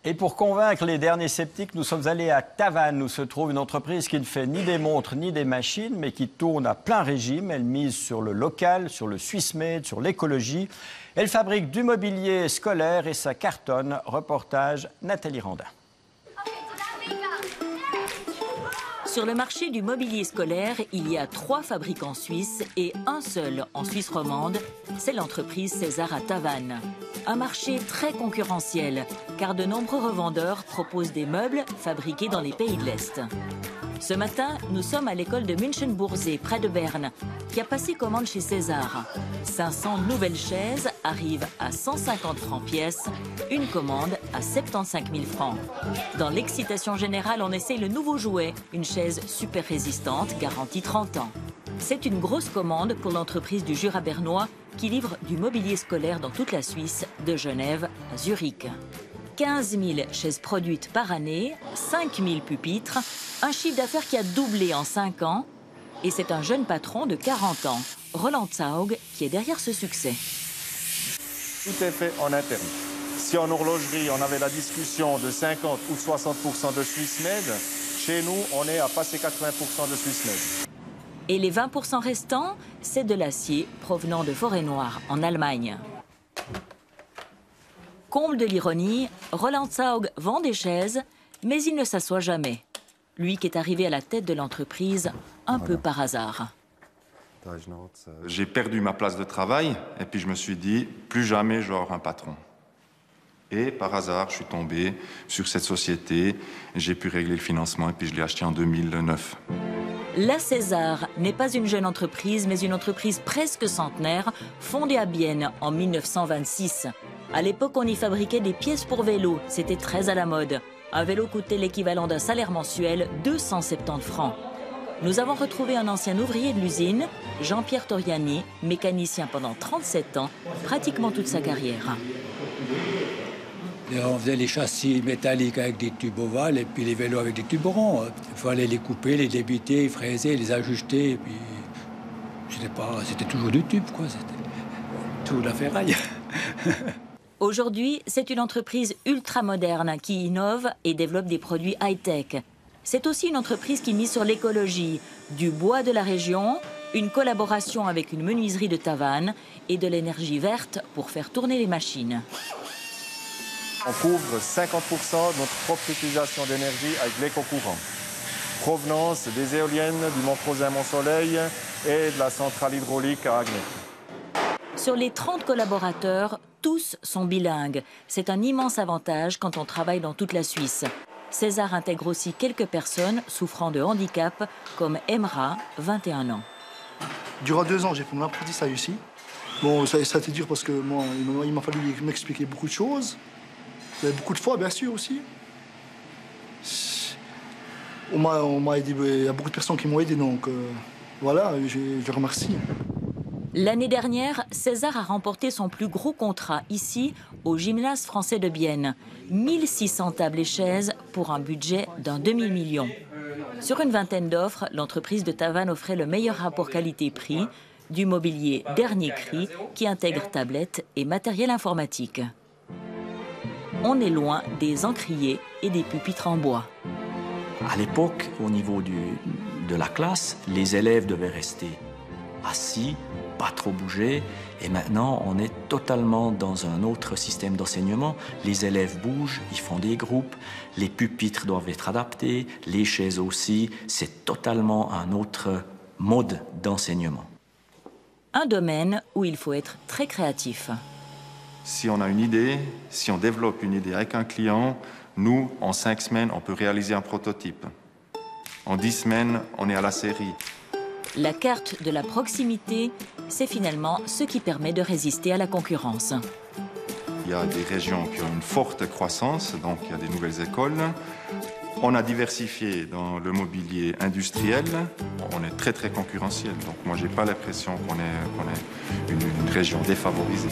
Et pour convaincre les derniers sceptiques, nous sommes allés à Tavannes, où se trouve une entreprise qui ne fait ni des montres ni des machines, mais qui tourne à plein régime. Elle mise sur le local, sur le Swiss Made, sur l'écologie. Elle fabrique du mobilier scolaire et ça cartonne. Reportage Nathalie Randin. Sur le marché du mobilier scolaire, il y a 3 fabricants suisses et un seul en Suisse romande, c'est l'entreprise César à Tavannes. Un marché très concurrentiel, car de nombreux revendeurs proposent des meubles fabriqués dans les pays de l'Est. Ce matin, nous sommes à l'école de Münchenbursee, près de Berne, qui a passé commande chez César. 500 nouvelles chaises arrivent à 150 francs pièce, une commande à 75 000 francs. Dans l'excitation générale, on essaye le nouveau jouet, une chaise super résistante, garantie 30 ans. C'est une grosse commande pour l'entreprise du Jura bernois qui livre du mobilier scolaire dans toute la Suisse, de Genève à Zurich. 15 000 chaises produites par année, 5 000 pupitres, un chiffre d'affaires qui a doublé en 5 ans. Et c'est un jeune patron de 40 ans, Roland Zaug, qui est derrière ce succès. Tout est fait en interne. Si en horlogerie, on avait la discussion de 50 ou 60% de Swiss Made, chez nous, on est à passer 80% de Swiss Made. Et les 20% restants, c'est de l'acier provenant de Forêt-Noire, en Allemagne. Comble de l'ironie, Roland Zaug vend des chaises, mais il ne s'assoit jamais. Lui qui est arrivé à la tête de l'entreprise un peu par hasard. J'ai perdu ma place de travail et puis je me suis dit, plus jamais j'aurai un patron. Et par hasard, je suis tombé sur cette société, j'ai pu régler le financement et puis je l'ai acheté en 2009. La César n'est pas une jeune entreprise, mais une entreprise presque centenaire, fondée à Bienne en 1926. À l'époque, on y fabriquait des pièces pour vélo, c'était très à la mode. Un vélo coûtait l'équivalent d'un salaire mensuel, 270 francs. Nous avons retrouvé un ancien ouvrier de l'usine, Jean-Pierre Toriani, mécanicien pendant 37 ans, pratiquement toute sa carrière. Et on faisait les châssis métalliques avec des tubes ovales et puis les vélos avec des tubes ronds. Il fallait les couper, les débiter, les fraiser, les ajuster. Et puis c'était toujours du tube, quoi. C'était tout la ferraille. Aujourd'hui, c'est une entreprise ultra-moderne qui innove et développe des produits high-tech. C'est aussi une entreprise qui mise sur l'écologie, du bois de la région, une collaboration avec une menuiserie de Tavannes et de l'énergie verte pour faire tourner les machines. On couvre 50% de notre propre utilisation d'énergie avec l'éco-courant. Provenance des éoliennes du Mont-Crozin-Mont-Soleil et de la centrale hydraulique à Agnès. Sur les 30 collaborateurs, tous sont bilingues. C'est un immense avantage quand on travaille dans toute la Suisse. César intègre aussi quelques personnes souffrant de handicap, comme Emra, 21 ans. Durant 2 ans, j'ai fait mon apprentissage ici. Bon, ça a été dur parce que moi, il m'a fallu m'expliquer beaucoup de choses. Beaucoup de fois, bien sûr, aussi. On m'a aidé, il y a beaucoup de personnes qui m'ont aidé, donc voilà, je remercie. L'année dernière, César a remporté son plus gros contrat ici, au Gymnase français de Bienne. 1600 tables et chaises pour un budget d'un demi-million. Sur une vingtaine d'offres, l'entreprise de Tavannes offrait le meilleur rapport qualité-prix, du mobilier dernier cri qui intègre tablettes et matériel informatique. On est loin des encriers et des pupitres en bois. À l'époque, au niveau de la classe, les élèves devaient rester assis, pas trop bouger. Et maintenant, on est totalement dans un autre système d'enseignement. Les élèves bougent, ils font des groupes, les pupitres doivent être adaptés, les chaises aussi. C'est totalement un autre mode d'enseignement. Un domaine où il faut être très créatif. Si on a une idée, si on développe une idée avec un client, nous, en 5 semaines, on peut réaliser un prototype. En 10 semaines, on est à la série. La carte de la proximité, c'est finalement ce qui permet de résister à la concurrence. Il y a des régions qui ont une forte croissance, donc il y a des nouvelles écoles. On a diversifié dans le mobilier industriel. On est très, très concurrentiel. Donc moi, je n'ai pas l'impression qu'on est une région défavorisée.